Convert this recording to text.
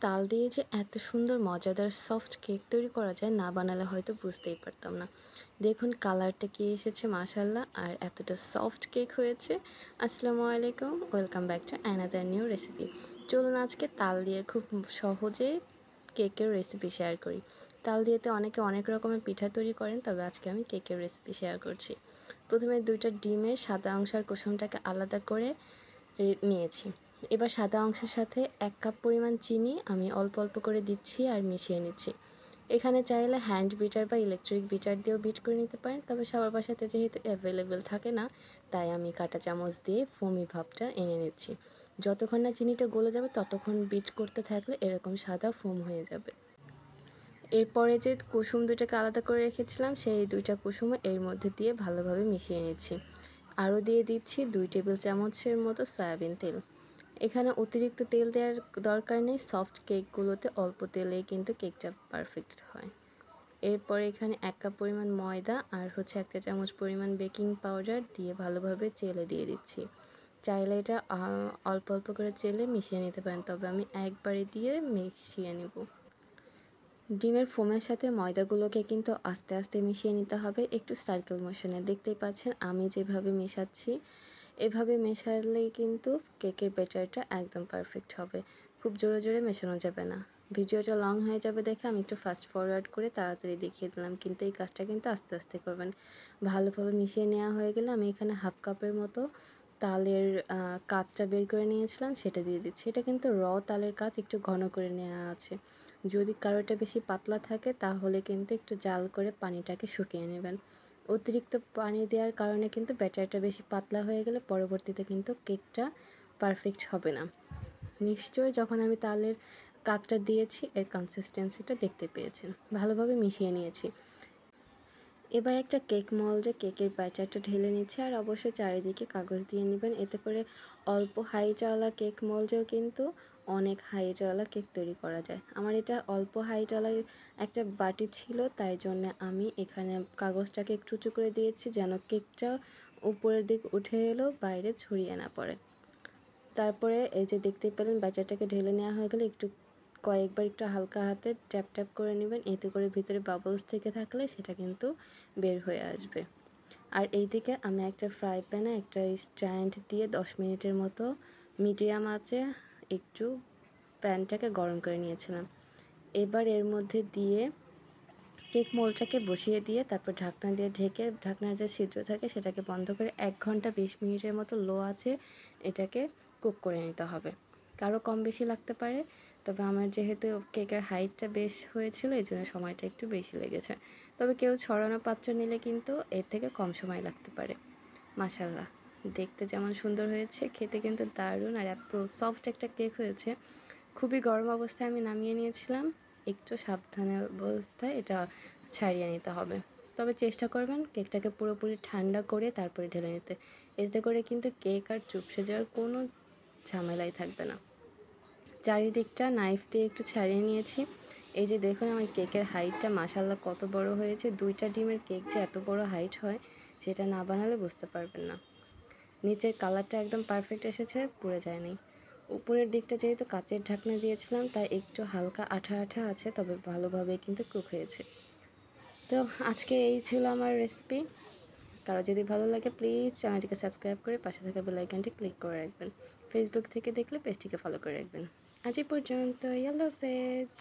তাল দিয়ে যে এত সুন্দর মজাদার সফট কেক তৈরি করা যায়, না বানালে হয়তো বুঝতেই পারতাম না। দেখুন কালারটা কি এসেছে মাশাআল্লাহ, আর এতটা সফট কেক হয়েছে। আসসালামু আলাইকুম, welcome back to another new recipe. চলুন আজকে তাল দিয়ে খুব সহজে কেকের রেসিপি শেয়ার করি। তাল দিয়েতে অনেকে অনেক রকমের পিঠা তৈরি করেন, তবে আজকে আমি কেকের রেসিপি শেয়ার করছি। প্রথমে 2টা ডিমের সাদা অংশ আর কুসুমটাকে আলাদা করে নিয়েছি। এবার সাদা অংশের সাথে 1 কাপ পরিমাণ চিনি আমি অল্প অল্প করে দিচ্ছি আর মিশিয়ে নিচ্ছি। এখানে চাইলে হ্যান্ড বিটার বা ইলেকট্রিক বিটার দিয়েও বিট করে নিতে পারেন, তবে সবার বাসাতে যেহেতু অ্যাভেলেবেল থাকে না, তাই আমি কাঁটা চামচ দিয়ে ফোমি ভাবটা এনে নিচ্ছি। যতক্ষণ না চিনিটা গলে যাবে ততক্ষণ বিট করতে থাকলে এরকম সাদা ফোম হয়ে যাবে। এরপরে যে কুসুম 2টাকে আলাদা করে রেখেছিলাম, সেই 2টা কুসুমও এর মধ্যে দিয়ে ভালোভাবে মিশিয়ে নিচ্ছি। আরও দিয়ে দিচ্ছি 2 টেবিল চামচের মতো সয়াবিন তেল। এখানে অতিরিক্ত তেল দেওয়ার দরকার নেই, সফট কেকগুলোতে অল্প তেলেই কিন্তু কেকটা পারফেক্ট হয়। এরপর এখানে 1 কাপ পরিমাণ ময়দা আর 1 চা চামচ পরিমাণ বেকিং পাউডার দিয়ে ভালোভাবে চেলে দিয়ে দিচ্ছি। চাইলে এটা অল্প অল্প করে চেলে মিশিয়ে নিতে পারেন, তবে আমি একবারে দিয়ে মিশিয়ে নেব। ডিমের ফোমের সাথে ময়দাগুলোকে কিন্তু আস্তে আস্তে মিশিয়ে নিতে হবে, একটু সার্কেল মোশনে। দেখতেই পাচ্ছেন আমি যেভাবে মেশাচ্ছি, এভাবে মেশালেই কিন্তু কেকের ব্যাটারটা একদম পারফেক্ট হবে। খুব জোরে জোরে মেশানো যাবে না। ভিডিওটা লং হয়ে যাবে দেখে আমি একটু ফাস্ট ফরওয়ার্ড করে তাড়াতাড়ি দেখিয়ে দিলাম, কিন্তু এই কাজটা কিন্তু আস্তে আস্তে করবেন। ভালোভাবে মিশিয়ে নেওয়া হয়ে গেলে আমি এখানে হাফ কাপের মতো তালের কাতটা বের করে নিয়েছিলাম, সেটা দিয়ে দিচ্ছি। এটা কিন্তু তালের কাত, একটু ঘন করে নেওয়া আছে। যদি কারোটা বেশি পাতলা থাকে তাহলে কিন্তু একটু জাল করে পানিটাকে শুকিয়ে নেবেন। অতিরিক্ত পানি দেওয়ার কারণে কিন্তু ব্যাটারটা বেশি পাতলা হয়ে গেলে পরবর্তীতে কিন্তু কেকটা পারফেক্ট হবে না। নিশ্চয়ই যখন আমি তালের কাতটা দিয়েছি এর কনসিস্টেন্সিটা দেখতে পেয়েছেন। ভালোভাবে মিশিয়ে নিয়েছি। এবার একটা কেক মোল্ডে কেকের ব্যাটারটা ঢেলে নিচ্ছি, আর অবশ্যই চারিদিকে কাগজ দিয়ে নেবেন। এতে করে অল্প হাইটওয়ালা কেক মোল্ডেও কিন্তু অনেক হাইটওয়ালা কেক তৈরি করা যায়। আমার এটা অল্প হাইটওয়ালা একটা বাটি ছিল, তাই জন্যে আমি এখানে কাগজটাকে একটু উঁচু করে দিয়েছি যেন কেকটা উপরের দিক উঠে এলেও বাইরে ছড়িয়ে না পড়ে। তারপরে এই যে দেখতেই পেলেন ব্যাটারটাকে ঢেলে নেওয়া হয়ে গেলে কয়েকবার একটু হালকা হাতে ট্যাপ ট্যাপ করে নেবেন, এতে করে ভিতরে বাবলস থেকে থাকলে সেটা কিন্তু বের হয়ে আসবে। আর এইদিকে আমি একটা ফ্রাই প্যানে একটা স্ট্যান্ড দিয়ে 10 মিনিটের মতো মিডিয়াম আঁচে একটু প্যানটাকে গরম করে নিয়েছিলাম। এবার এর মধ্যে দিয়ে কেক মোল্ডটাকে বসিয়ে দিয়ে তারপর ঢাকনা দিয়ে ঢেকে, ঢাকনার যে ছিদ্র থাকে সেটাকে বন্ধ করে 1 ঘন্টা 20 মিনিটের মতো লো আঁচে এটাকে কুক করে নিতে হবে। কারো কম বেশি লাগতে পারে, তবে আমার যেহেতু কেকের হাইটটা বেশ হয়েছিল এই জন্য সময়টা একটু বেশি লেগেছে। তবে কেউ ছড়ানো পাত্র নিলে কিন্তু এর থেকে কম সময় লাগতে পারে। মাশাআল্লাহ, দেখতে যেমন সুন্দর হয়েছে, খেতে কিন্তু দারুণ, আর এত সফট একটা কেক হয়েছে। খুবই গরম অবস্থায় আমি নামিয়ে নিয়েছিলাম। একটু সাবধানে অবস্থায় এটা ছাড়িয়ে নিতে হবে। তবে চেষ্টা করবেন কেকটাকে পুরোপুরি ঠান্ডা করে তারপরে ঢেলে নিতে। এতে করে কিন্তু কেক আর চুপসে যাওয়ার কোনো ঝামেলাই থাকবে না। চারিদিকটা নাইফ দিয়ে একটু ছাড়িয়ে নিয়েছি। এই যে দেখুন আমার কেকের হাইটটা মাশাআল্লাহ কত বড় হয়েছে। 2টা ডিমের কেক যে এত বড় হাইট হয় সেটা না বানালে বুঝতে পারবেন না। নিচের কালারটা একদম পারফেক্ট এসেছে, পুড়ে যায়নি। উপরের দিকটা যেহেতু কাচের ঢাকনা দিয়েছিলাম তাই একটু হালকা আঠা আঠা আছে, তবে ভালোভাবে কিন্তু কুক হয়েছে। তো আজকে এই ছিল আমার রেসিপি। কারো যদি ভালো লাগে প্লিজ চ্যানেলটিকে সাবস্ক্রাইব করে পাশে থাকা বেল আইকনটি ক্লিক করে রাখবেন। ফেসবুক থেকে দেখলে পেজটিকে ফলো করে রাখবেন। আজ এই পর্যন্ত, আল্লাহ হাফেজ।